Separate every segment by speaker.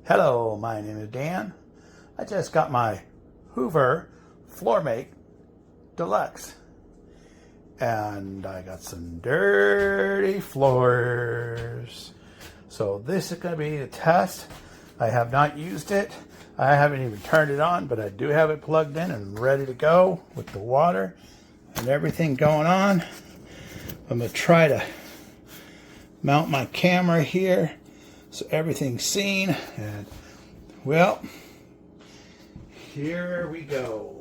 Speaker 1: Hello, my name is Dan. I just got my Hoover FloorMate Deluxe. And I got some dirty floors. So this is going to be the test. I have not used it. I haven't even turned it on, but I do have it plugged in and ready to go with the water and everything going on. I'm going to try to mount my camera here so everything's seen. And well, here we go.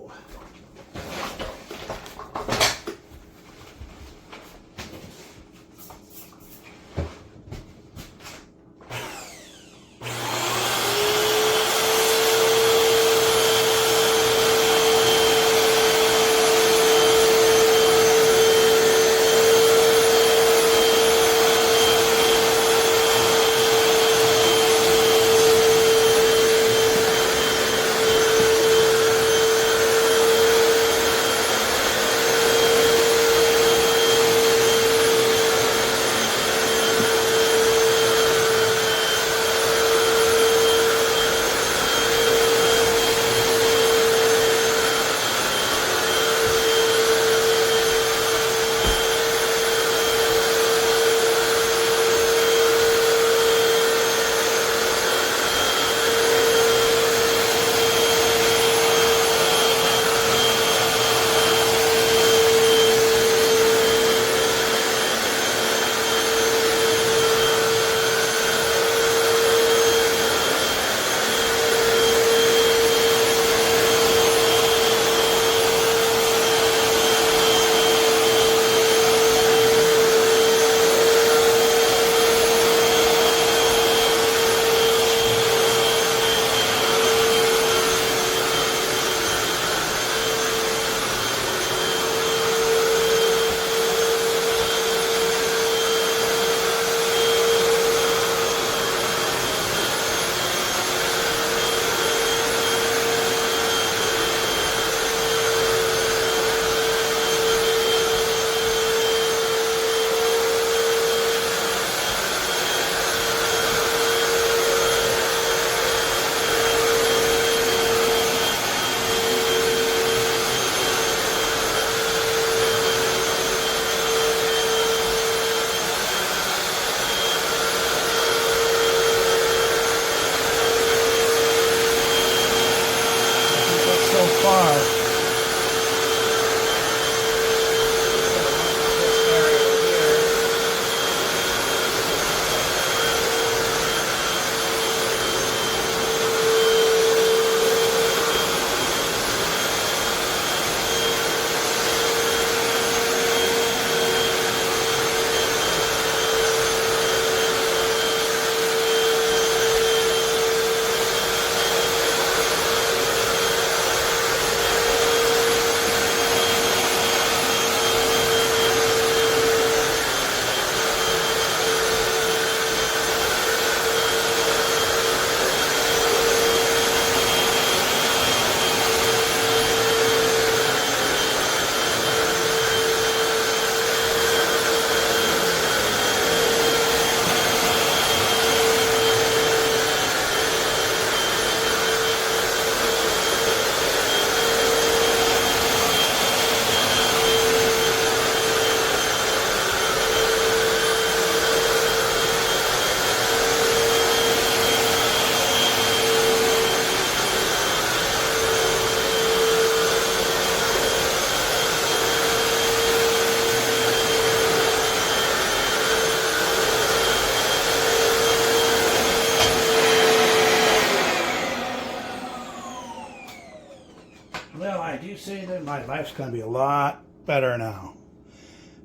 Speaker 1: Well, I do see that my life's going to be a lot better now.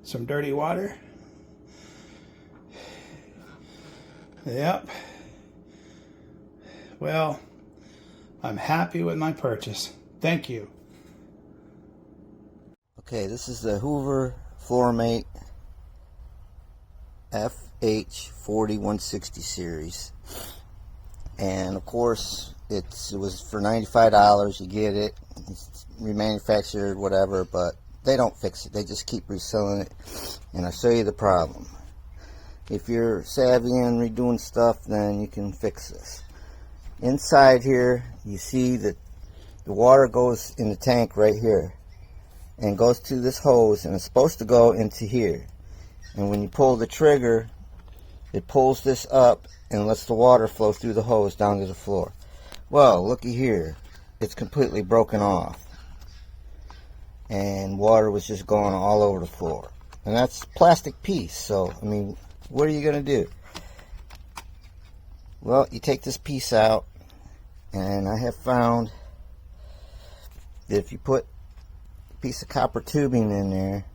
Speaker 1: Some dirty water. Yep. Well, I'm happy with my purchase. Thank you.
Speaker 2: Okay, this is the Hoover FloorMate FH4160 series. And of course, it was for $95. You get it, it's remanufactured, whatever, but they don't fix it. They just keep reselling it. And I'll show you the problem. If you're savvy in redoing stuff, then you can fix this. inside here, you see that the water goes in the tank right here and goes to this hose, and it's supposed to go into here. And when you pull the trigger, it pulls this up and lets the water flow through the hose down to the floor. Well, looky here, it's completely broken off, and water was just going all over the floor. And that's a plastic piece, so I mean, what are you going to do? Well, you take this piece out, and I have found that if you put a piece of copper tubing in there,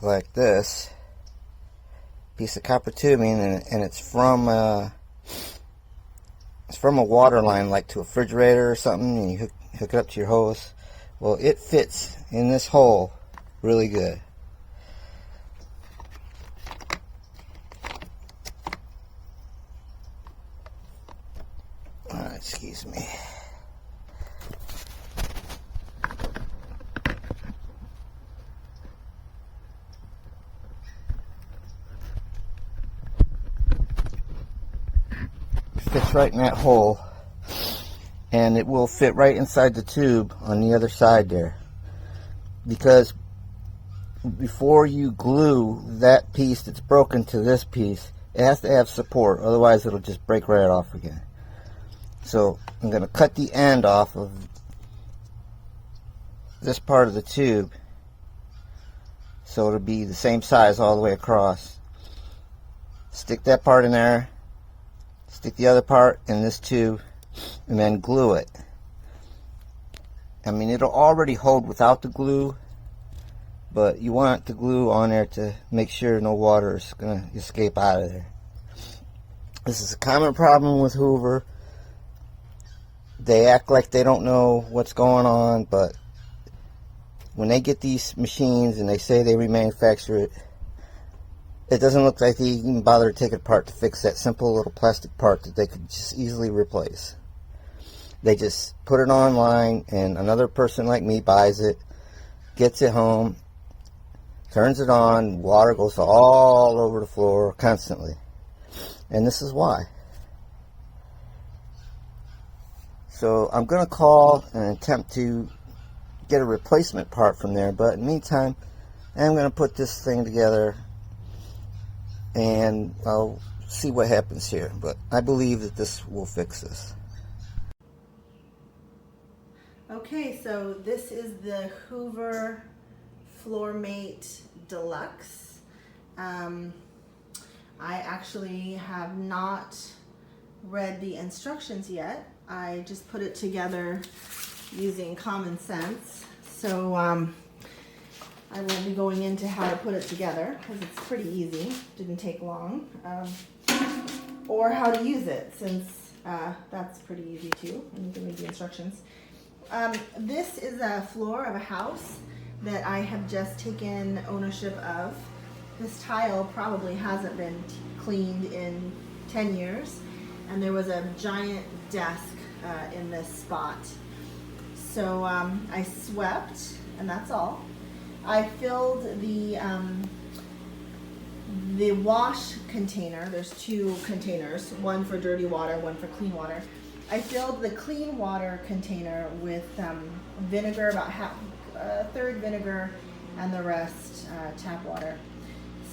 Speaker 2: like this, piece of copper tubing, and it's from a water line, like to a refrigerator or something, and you hook it up to your hose. Well, it fits in this hole really good. Excuse me. Fits right in that hole, and it will fit right inside the tube on the other side there, because before you glue that piece that's broken to this piece, it has to have support, otherwise it'll just break right off again. So I'm going to cut the end off of this part of the tube so it'll be the same size all the way across. Stick that part in there, stick the other part in this tube, and then glue it. I mean, it'll already hold without the glue, but you want the glue on there to make sure no water is going to escape out of there. This is a common problem with Hoover. They act like they don't know what's going on, but when they get these machines and they say they remanufacture it, it doesn't look like they even bother to take it apart to fix that simple little plastic part that they could just easily replace. They just put it online, and another person like me buys it, gets it home, turns it on, water goes all over the floor constantly. And this is why. So I'm going to call and attempt to get a replacement part from there, but in the meantime, I'm going to put this thing together and I'll see what happens here. But I believe that this will fix this.
Speaker 3: Okay, so this is the Hoover FloorMate Deluxe. I actually have not read the instructions yet. I just put it together using common sense. So I won't be going into how to put it together because it's pretty easy. Didn't take long. Or how to use it, since that's pretty easy too. I'm going to read the instructions. This is a floor of a house that I have just taken ownership of. This tile probably hasn't been cleaned in 10 years, and there was a giant desk in this spot. So I swept, and that's all. I filled the wash container. There's two containers, one for dirty water, one for clean water. I filled the clean water container with vinegar, about a third vinegar, and the rest tap water.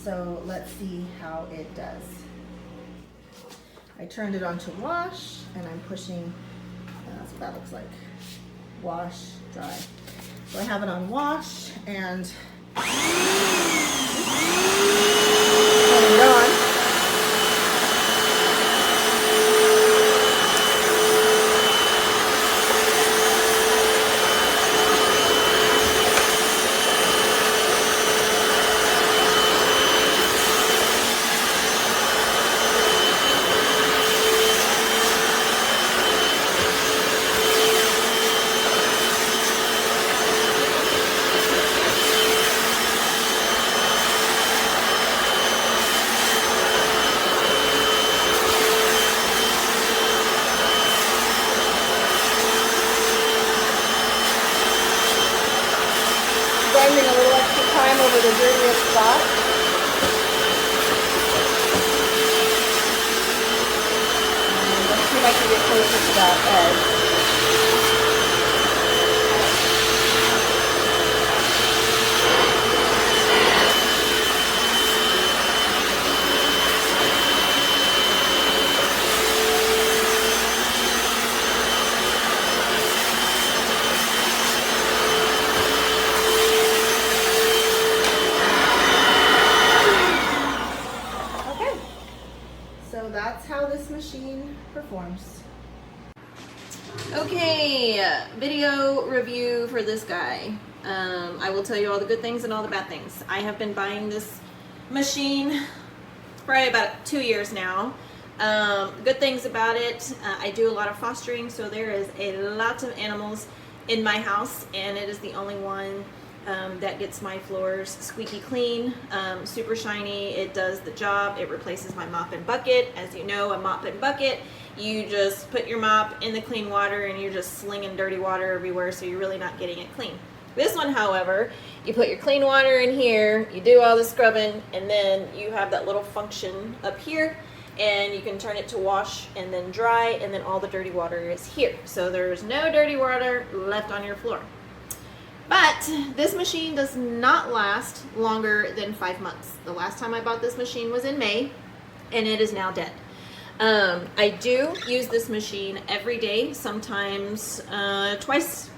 Speaker 3: So let's see how it does. I turned it on to wash, and I'm pushing, that's what that looks like. Wash, dry. So I have it on wash, and turn it on. Spending a little extra time over the dirtiest spot. closer to that edge. So that's how this machine performs. Okay, video review for this guy. I will tell you all the good things and all the bad things. I have been buying this machine probably about 2 years now. Good things about it, I do a lot of fostering, so there is a lot of animals in my house, and it is the only one that gets my floors squeaky clean, super shiny. It does the job. It replaces my mop and bucket. As you know, a mop and bucket, you just put your mop in the clean water and you're just slinging dirty water everywhere, so you're really not getting it clean. This one, however, you put your clean water in here, you do all the scrubbing, and then you have that little function up here, and you can turn it to wash and then dry, and then all the dirty water is here. So there's no dirty water left on your floor. But this machine does not last longer than 5 months. The last time I bought this machine was in May, and it is now dead. I do use this machine every day, sometimes twice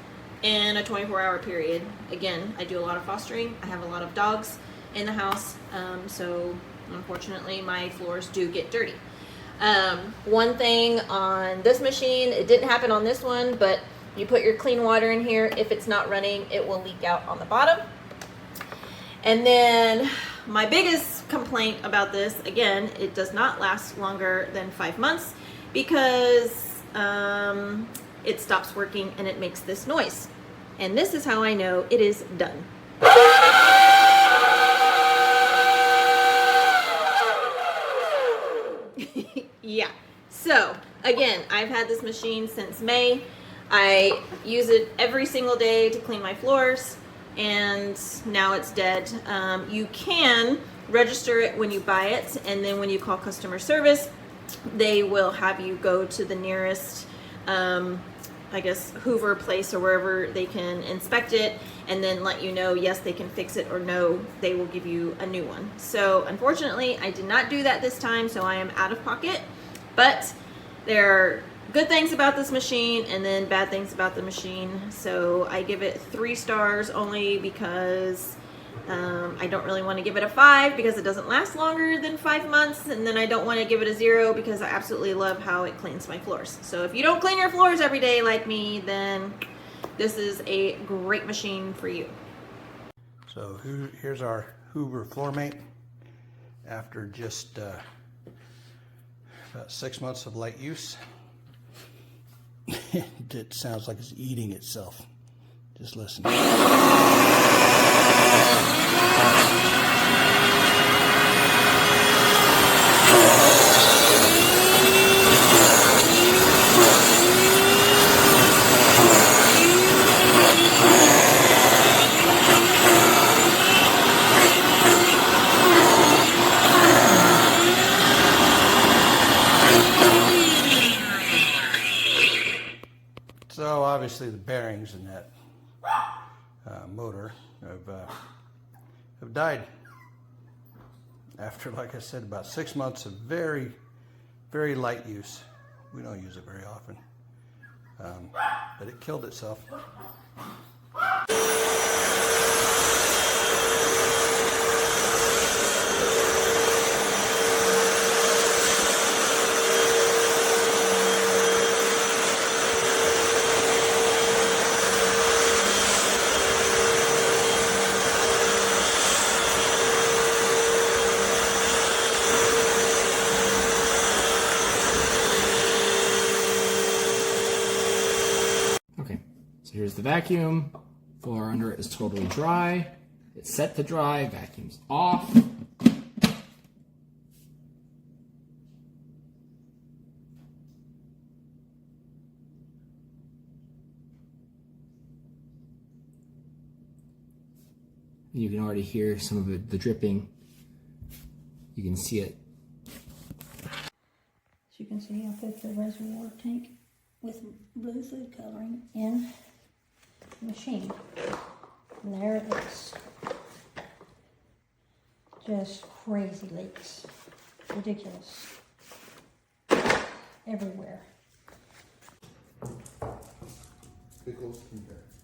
Speaker 3: in a 24-hour period. Again, I do a lot of fostering. I have a lot of dogs in the house, so unfortunately my floors do get dirty. One thing on this machine, it didn't happen on this one, but you put your clean water in here. If it's not running, it will leak out on the bottom. And then my biggest complaint about this, again, it does not last longer than 5 months because it stops working and it makes this noise. And this is how I know it is done. Yeah. So again, I've had this machine since May. I use it every single day to clean my floors, and now it's dead. You can register it when you buy it, and then when you call customer service, they will have you go to the nearest, I guess, Hoover place or wherever they can inspect it, and then let you know, yes, they can fix it, or no, they will give you a new one. So unfortunately, I did not do that this time, so I am out of pocket, but there are good things about this machine and then bad things about the machine. So I give it 3 stars only because I don't really want to give it a 5 because it doesn't last longer than 5 months, and then I don't want to give it a 0 because I absolutely love how it cleans my floors. So if you don't clean your floors every day like me, then this is a great machine for you.
Speaker 1: So here's our Hoover FloorMate after just about 6 months of light use. It sounds like it's eating itself. Just listen. So obviously the bearings in that motor have died after, like I said, about 6 months of very, very light use. We don't use it very often, but it killed itself.
Speaker 4: Okay, so here's the vacuum. Floor under it is totally dry. It's set to dry, vacuum's off. You can already hear some of the dripping. You can see it.
Speaker 5: As you can see, I put the reservoir tank with blue food coloring in the machine. And there it is. Just crazy leaks. Ridiculous. Everywhere.
Speaker 1: Pickles and carrots.